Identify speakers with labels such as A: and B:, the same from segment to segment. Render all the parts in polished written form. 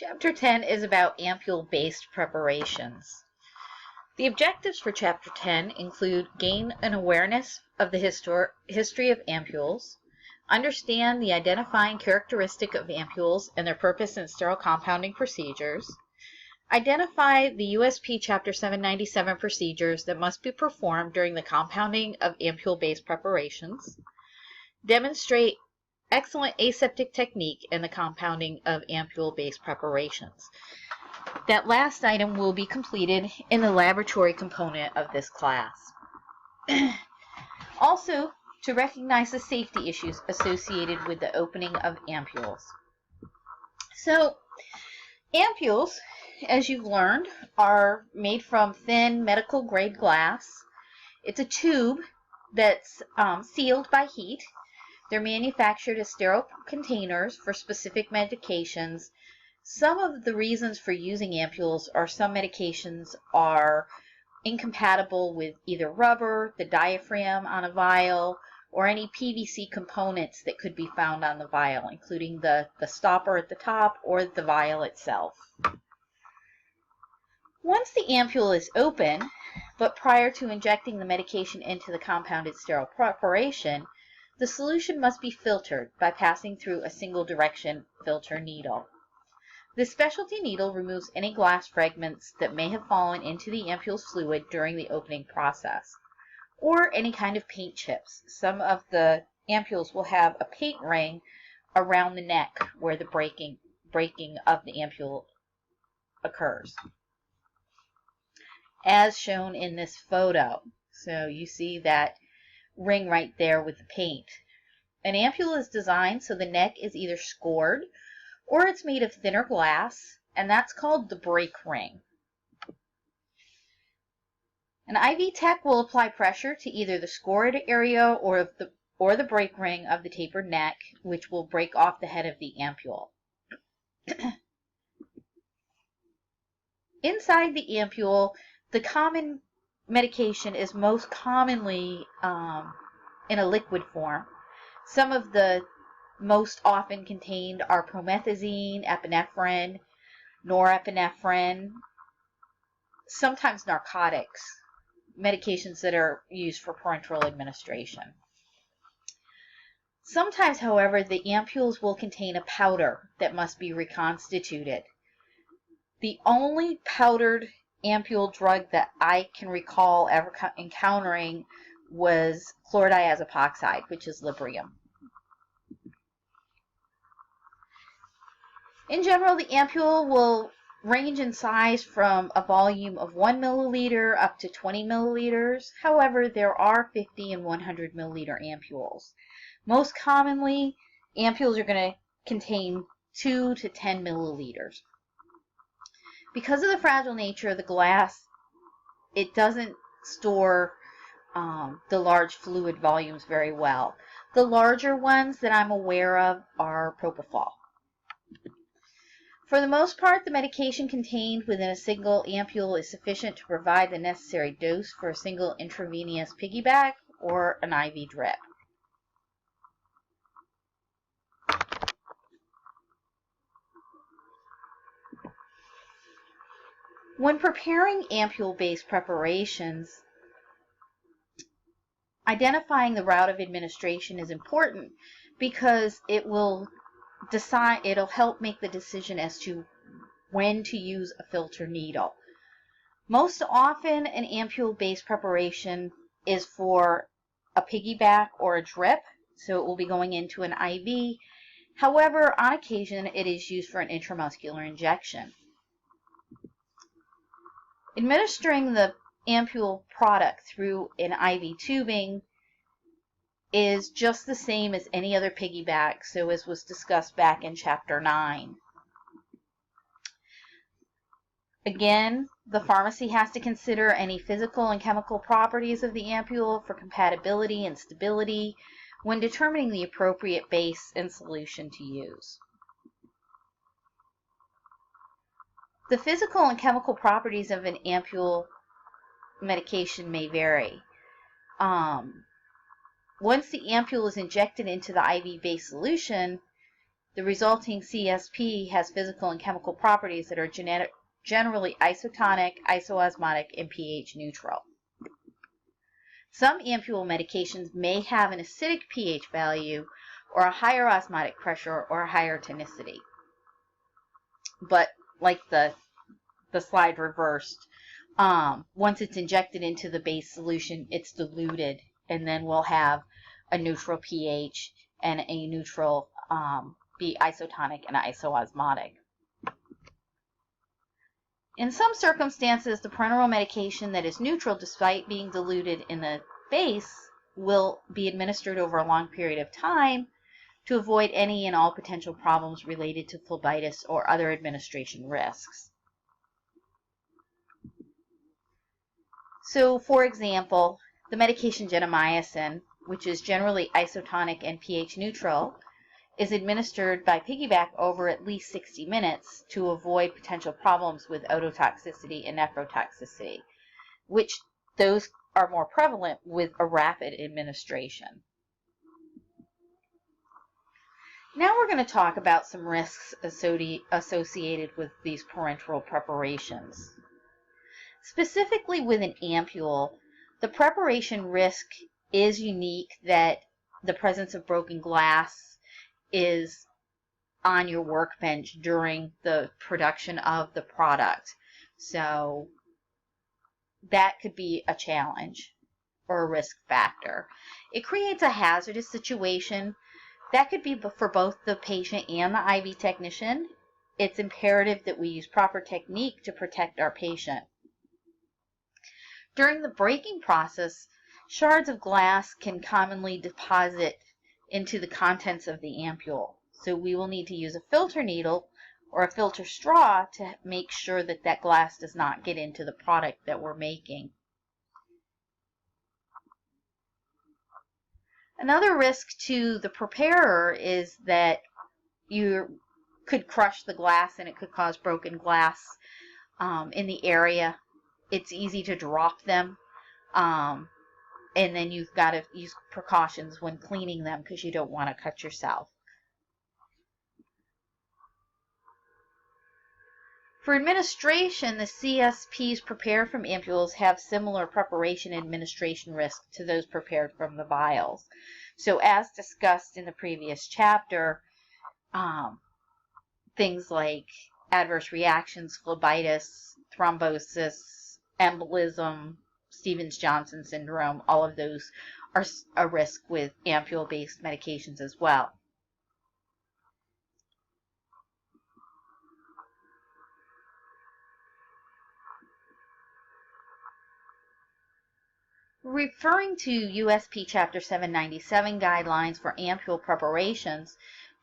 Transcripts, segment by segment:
A: Chapter 10 is about ampule-based preparations. The objectives for Chapter 10 include gain an awareness of the history of ampules, understand the identifying characteristic of ampules and their purpose in sterile compounding procedures, identify the USP Chapter 797 procedures that must be performed during the compounding of ampule-based preparations, demonstrate excellent aseptic technique in the compounding of ampule-based preparations. That last item will be completed in the laboratory component of this class. Also, to recognize the safety issues associated with the opening of ampules. So, ampules, as you've learned, are made from thin medical grade glass. It's a tube that's sealed by heat. They're manufactured as sterile containers for specific medications. Some of the reasons for using ampules are some medications are incompatible with either rubber, the diaphragm on a vial, or any PVC components that could be found on the vial, including the stopper at the top or the vial itself. Once the ampule is open, but prior to injecting the medication into the compounded sterile preparation, the solution must be filtered by passing through a single direction filter needle. This specialty needle removes any glass fragments that may have fallen into the ampule's fluid during the opening process, or any kind of paint chips. Some of the ampules will have a paint ring around the neck where the breaking of the ampule occurs, as shown in this photo. So you see that ring right there with the paint. An ampule is designed so the neck is either scored or it's made of thinner glass, and that's called the break ring. An IV tech will apply pressure to either the scored area or the break ring of the tapered neck, which will break off the head of the ampule. Inside the ampule, the common medication is most commonly in a liquid form. Some of the most often contained are promethazine, epinephrine, norepinephrine, sometimes narcotics, medications that are used for parenteral administration. Sometimes, however, the ampules will contain a powder that must be reconstituted. The only powdered ampule drug that I can recall ever encountering was chlordiazepoxide, which is Librium. In general, the ampule will range in size from a volume of 1 milliliter up to 20 milliliters. However, there are 50 and 100 milliliter ampules. Most commonly, ampules are going to contain 2 to 10 milliliters. Because of the fragile nature of the glass, it doesn't store the large fluid volumes very well. The larger ones that I'm aware of are propofol. For the most part, the medication contained within a single ampule is sufficient to provide the necessary dose for a single intravenous piggyback or an IV drip. When preparing ampule-based preparations, identifying the route of administration is important because it'll help make the decision as to when to use a filter needle. Most often, an ampule-based preparation is for a piggyback or a drip, so it will be going into an IV. However, on occasion, it is used for an intramuscular injection. Administering the ampule product through an IV tubing is just the same as any other piggyback, so as was discussed back in Chapter 9. Again, the pharmacy has to consider any physical and chemical properties of the ampule for compatibility and stability when determining the appropriate base and solution to use. The physical and chemical properties of an ampule medication may vary. Once the ampule is injected into the IV-based solution, The resulting CSP has physical and chemical properties that are generally isotonic, isoosmotic, and pH neutral. Some ampule medications may have an acidic pH value or a higher osmotic pressure or a higher tonicity. But like the slide reversed, once it's injected into the base solution, it's diluted, and then we'll have a neutral pH and a neutral be isotonic and isoosmotic. In some circumstances, the parenteral medication that is neutral despite being diluted in the base will be administered over a long period of time to avoid any and all potential problems related to phlebitis or other administration risks. So, for example, the medication gentamicin, which is generally isotonic and pH neutral, is administered by piggyback over at least 60 minutes to avoid potential problems with ototoxicity and nephrotoxicity, which those are more prevalent with a rapid administration. Now we're going to talk about some risks associated with these parenteral preparations. Specifically with an ampule, the preparation risk is unique that the presence of broken glass is on your workbench during the production of the product. So that could be a challenge or a risk factor. It creates a hazardous situation. That could be for both the patient and the IV technician. It's imperative that we use proper technique to protect our patient. During the breaking process, shards of glass can commonly deposit into the contents of the ampule. So we will need to use a filter needle or a filter straw to make sure that that glass does not get into the product that we're making. Another risk to the preparer is that you could crush the glass and it could cause broken glass in the area. It's easy to drop them. And then you've got to use precautions when cleaning them because you don't want to cut yourself. For administration, the CSPs prepared from ampules have similar preparation and administration risk to those prepared from the vials. So as discussed in the previous chapter, things like adverse reactions, phlebitis, thrombosis, embolism, Stevens-Johnson syndrome, all of those are a risk with ampule-based medications as well. Referring to USP Chapter 797 guidelines for ampule preparations,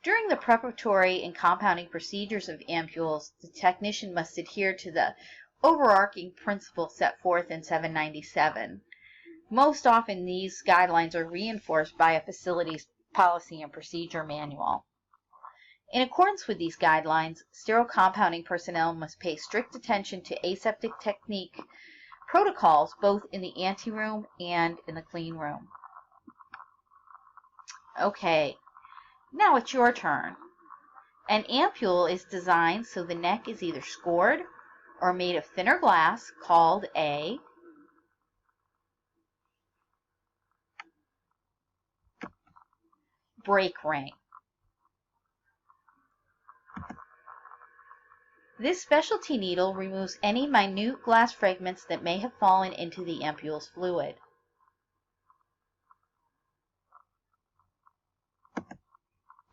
A: during the preparatory and compounding procedures of ampules, the technician must adhere to the overarching principles set forth in 797. Most often, these guidelines are reinforced by a facility's policy and procedure manual. In accordance with these guidelines, sterile compounding personnel must pay strict attention to aseptic technique protocols both in the anteroom and in the clean room. Okay, now it's your turn. An ampule is designed so the neck is either scored or made of thinner glass called a break ring. This specialty needle removes any minute glass fragments that may have fallen into the ampule's fluid.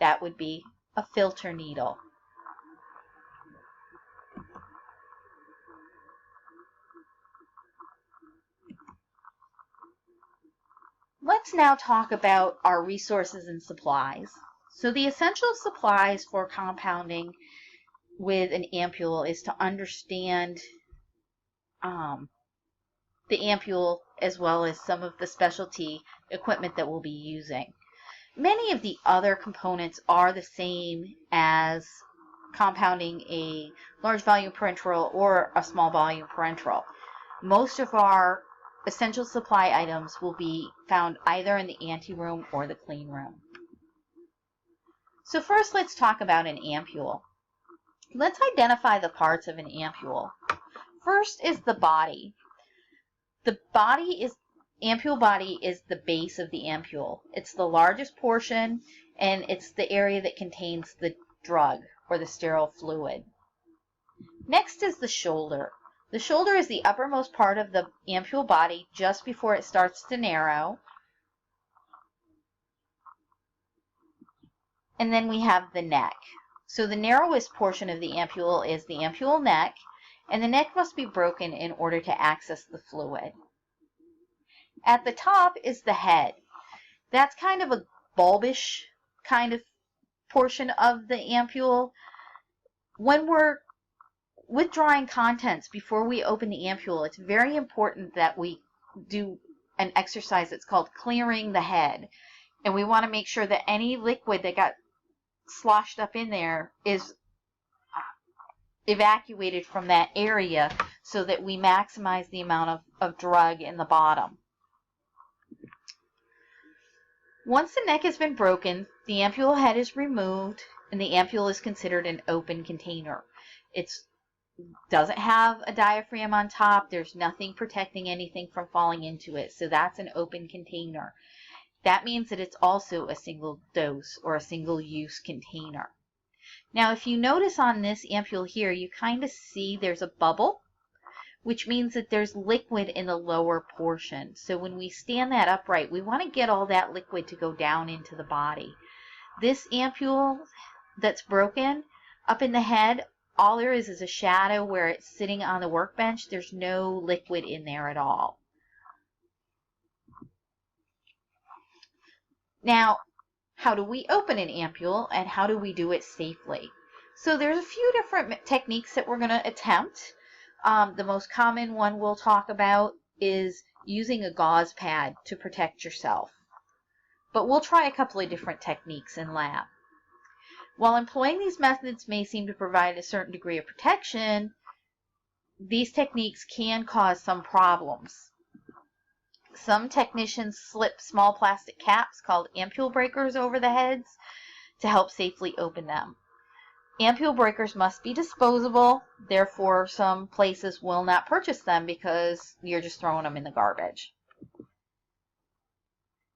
A: That would be a filter needle. Let's now talk about our resources and supplies. So the essential supplies for compounding with an ampule is to understand the ampule as well as some of the specialty equipment that we'll be using. Many of the other components are the same as compounding a large volume parenteral or a small volume parenteral. Most of our essential supply items will be found either in the anteroom or the clean room. So first, let's talk about an ampule. Let's identify the parts of an ampule. First is the body. Ampule body is the base of the ampule. It's the largest portion, and it's the area that contains the drug or the sterile fluid. Next is the shoulder. The shoulder is the uppermost part of the ampule body just before it starts to narrow. And then we have the neck. So the narrowest portion of the ampule is the ampule neck, and the neck must be broken in order to access the fluid. At the top is the head. That's kind of a bulbish kind of portion of the ampule. When we're withdrawing contents before we open the ampule, it's very important that we do an exercise that's called clearing the head. And we want to make sure that any liquid that got sloshed up in there is evacuated from that area so that we maximize the amount of drug in the bottom. Once the neck has been broken, the ampule head is removed and the ampule is considered an open container. It doesn't have a diaphragm on top. There's nothing protecting anything from falling into it. So that's an open container. That means that it's also a single dose or a single use container. Now, if you notice on this ampule here, you kind of see there's a bubble, which means that there's liquid in the lower portion. So when we stand that upright, we want to get all that liquid to go down into the body. This ampule that's broken up in the head, all there is a shadow where it's sitting on the workbench. There's no liquid in there at all. Now, how do we open an ampule and how do we do it safely? So there's a few different techniques that we're going to attempt. The most common one we'll talk about is using a gauze pad to protect yourself. But we'll try a couple of different techniques in lab. While employing these methods may seem to provide a certain degree of protection, these techniques can cause some problems. Some technicians slip small plastic caps called ampule breakers over the heads to help safely open them. Ampule breakers must be disposable, therefore some places will not purchase them because you're just throwing them in the garbage.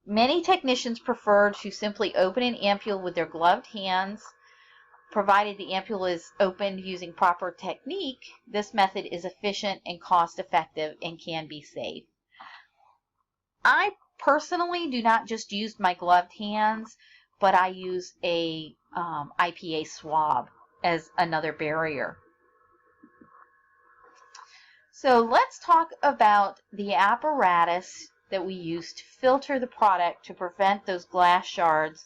A: Many technicians prefer to simply open an ampule with their gloved hands. Provided the ampule is opened using proper technique, this method is efficient and cost-effective and can be safe. I personally do not just use my gloved hands, but I use a IPA swab as another barrier. So let's talk about the apparatus that we use to filter the product to prevent those glass shards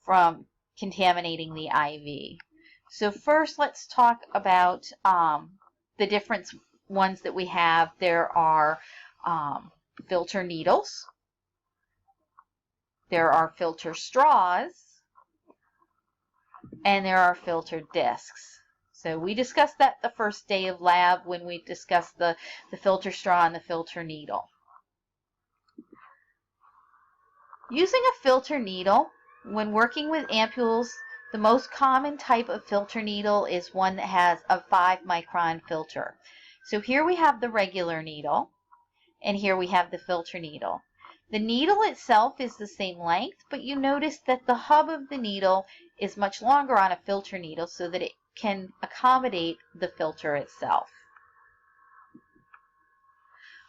A: from contaminating the IV. So first let's talk about the different ones that we have. There are filter needles, there are filter straws, and there are filter discs. So we discussed that the first day of lab when we discussed the filter straw and the filter needle. Using a filter needle, when working with ampules, the most common type of filter needle is one that has a 5-micron filter. So here we have the regular needle, and here we have the filter needle. The needle itself is the same length, but you notice that the hub of the needle is much longer on a filter needle so that it can accommodate the filter itself.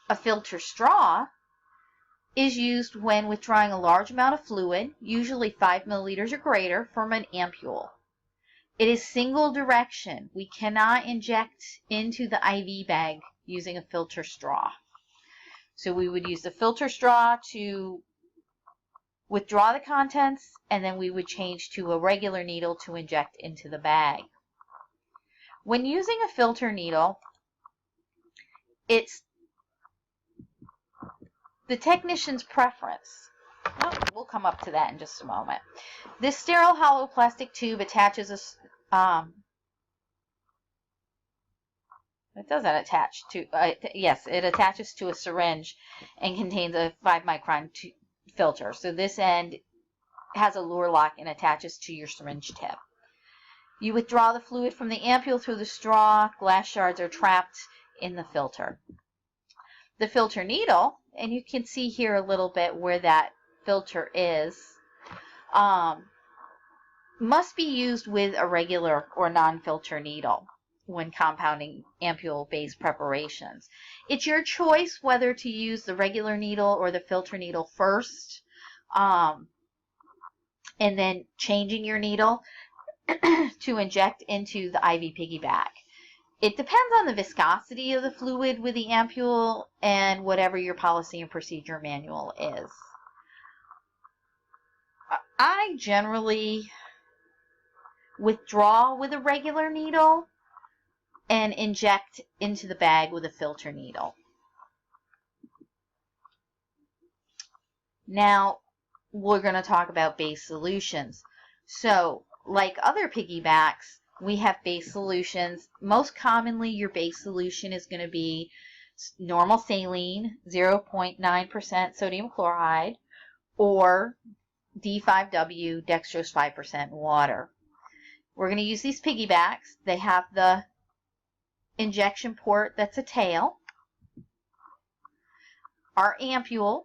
A: A filter straw is used when withdrawing a large amount of fluid, usually 5 milliliters or greater, from an ampule. It is single direction. We cannot inject into the IV bag using a filter straw. So we would use the filter straw to withdraw the contents, and then we would change to a regular needle to inject into the bag. When using a filter needle, it's the technician's preference. Oh, we'll come up to that in just a moment. This sterile hollow plastic tube attaches it doesn't attach to, yes, it attaches to a syringe and contains a 5-micron filter. So this end has a luer lock and attaches to your syringe tip. You withdraw the fluid from the ampule through the straw. Glass shards are trapped in the filter. The filter needle, and you can see here a little bit where that filter is, must be used with a regular or non-filter needle when compounding ampule-based preparations. It's your choice whether to use the regular needle or the filter needle first, and then changing your needle to inject into the IV piggyback. It depends on the viscosity of the fluid with the ampule and whatever your policy and procedure manual is. I generally withdraw with a regular needle and inject into the bag with a filter needle. Now, we're going to talk about base solutions. So, like other piggybacks, we have base solutions. Most commonly, your base solution is going to be normal saline, 0.9% sodium chloride, or D5W, dextrose 5% water. We're going to use these piggybacks. They have the injection port that's a tail. Our ampule,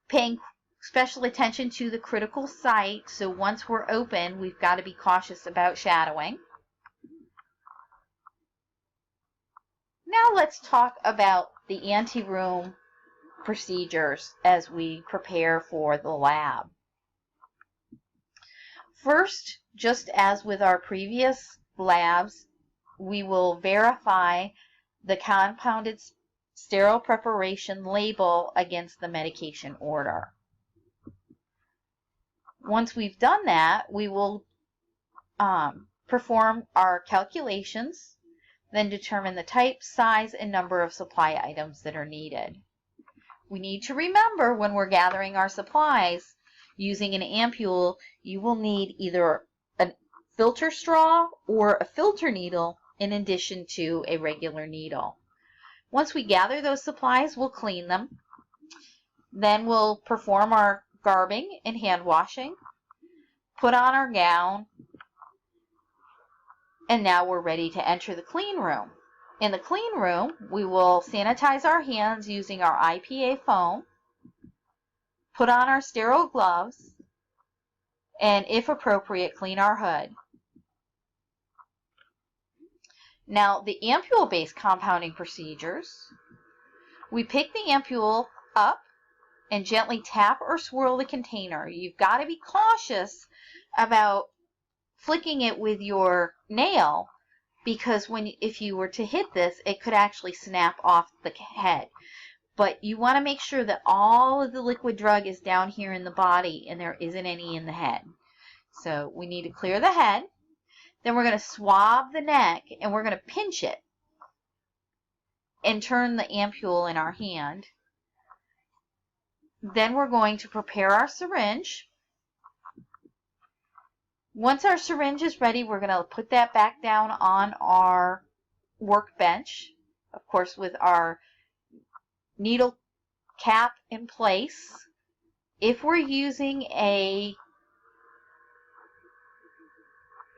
A: paying special attention to the critical site, so once we're open, we've got to be cautious about shadowing. Now let's talk about the anteroom procedures as we prepare for the lab. First, just as with our previous labs, we will verify the compounded sterile preparation label against the medication order. Once we've done that, we will perform our calculations, then determine the type, size, and number of supply items that are needed. We need to remember when we're gathering our supplies, using an ampule, you will need either a filter straw or a filter needle in addition to a regular needle. Once we gather those supplies, we'll clean them. Then we'll perform our garbing and hand washing, put on our gown, and now we're ready to enter the clean room. In the clean room, we will sanitize our hands using our IPA foam, put on our sterile gloves, and if appropriate, clean our hood. Now, the ampule-based compounding procedures, we pick the ampule up and gently tap or swirl the container. You've got to be cautious about flicking it with your nail, because if you were to hit this, it could actually snap off the head. But you want to make sure that all of the liquid drug is down here in the body and there isn't any in the head. So we need to clear the head. Then we're going to swab the neck and we're going to pinch it and turn the ampule in our hand. Then we're going to prepare our syringe. Once our syringe is ready, we're going to put that back down on our workbench, of course with our needle cap in place. If we're using a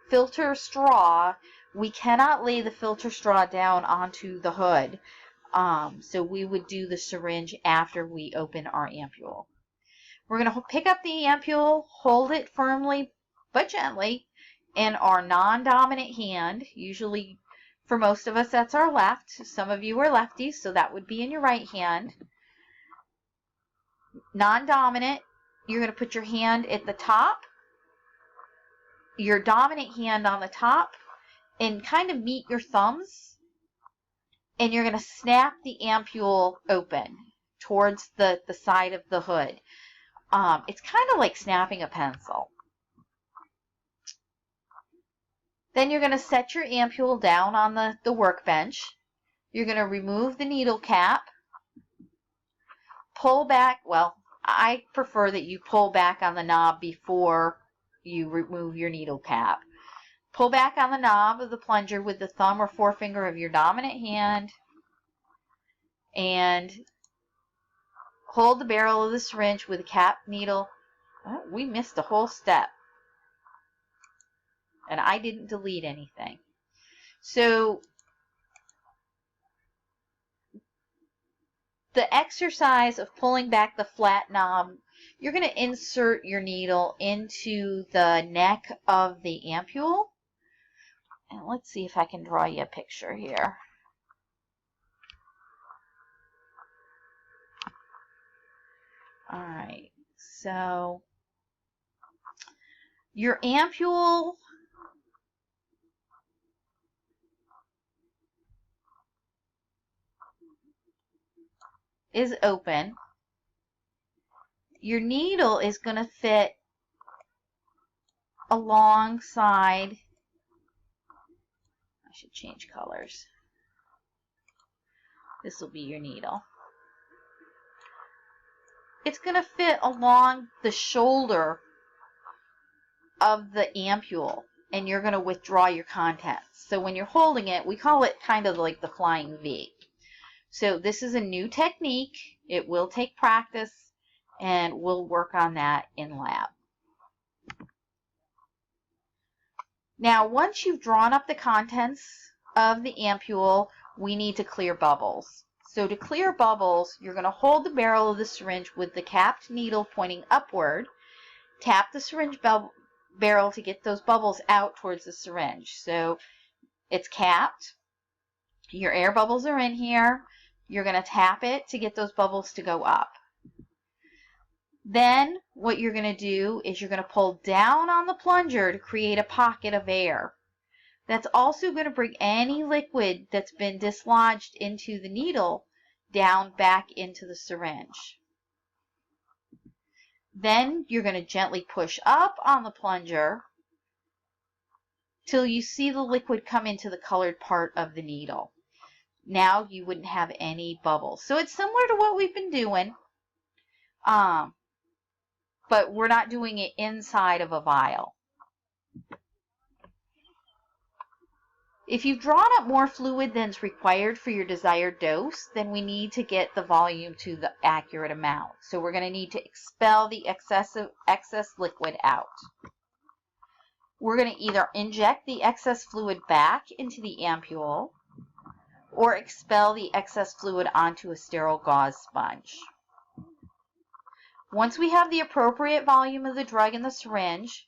A: filter straw, we cannot lay the filter straw down onto the hood. So we would do the syringe after we open our ampule. We're going to pick up the ampule, hold it firmly but gently in our non-dominant hand. Usually for most of us that's our left. Some of you are lefties, so that would be in your right hand. Non-dominant, you're going to put your hand at the top, your dominant hand on the top, and kind of meet your thumbs, and you're going to snap the ampule open towards the side of the hood. It's kind of like snapping a pencil. Then you're going to set your ampule down on the workbench. You're going to remove the needle cap, pull back. Well, I prefer that you pull back on the knob before you remove your needle cap. Pull back on the knob of the plunger with the thumb or forefinger of your dominant hand and hold the barrel of the syringe with the cap needle Oh, we missed a whole step. And I didn't delete anything. So the exercise of pulling back the flat knob, you're going to insert your needle into the neck of the ampule. And let's see if I can draw you a picture here. All right, so your ampule is open. Your needle is going to fit alongside, I should change colors. This will be your needle. It's going to fit along the shoulder of the ampule, and you're going to withdraw your contents. So when you're holding it, we call it kind of like the flying V. So this is a new technique. It will take practice, and we'll work on that in lab. Now, once you've drawn up the contents of the ampule, we need to clear bubbles. So to clear bubbles, you're going to hold the barrel of the syringe with the capped needle pointing upward. Tap the syringe barrel to get those bubbles out towards the syringe. So it's capped. Your air bubbles are in here. You're going to tap it to get those bubbles to go up. Then what you're going to do is you're going to pull down on the plunger to create a pocket of air. That's also going to bring any liquid that's been dislodged into the needle down back into the syringe. Then you're going to gently push up on the plunger till you see the liquid come into the colored part of the needle. Now you wouldn't have any bubbles. So it's similar to what we've been doing, but we're not doing it inside of a vial. If you've drawn up more fluid than is required for your desired dose, then we need to get the volume to the accurate amount. So we're going to need to expel the excess liquid out. We're going to either inject the excess fluid back into the ampule or expel the excess fluid onto a sterile gauze sponge. Once we have the appropriate volume of the drug in the syringe,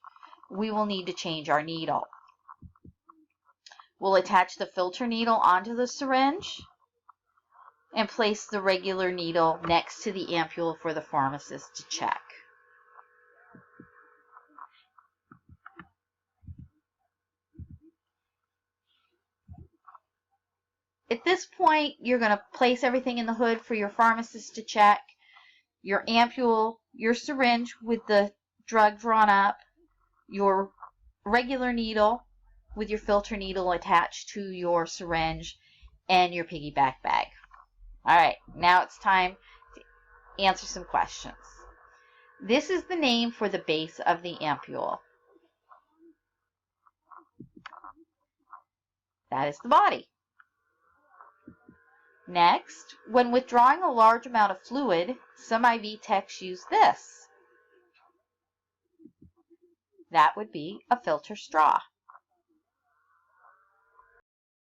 A: we will need to change our needle. We'll attach the filter needle onto the syringe and place the regular needle next to the ampule for the pharmacist to check. At this point, you're going to place everything in the hood for your pharmacist to check. Your ampule, your syringe with the drug drawn up, your regular needle with your filter needle attached to your syringe, and your piggyback bag. All right, now it's time to answer some questions. This is the name for the base of the ampule. That is the body. Next, when withdrawing a large amount of fluid, some IV techs use this. That would be a filter straw.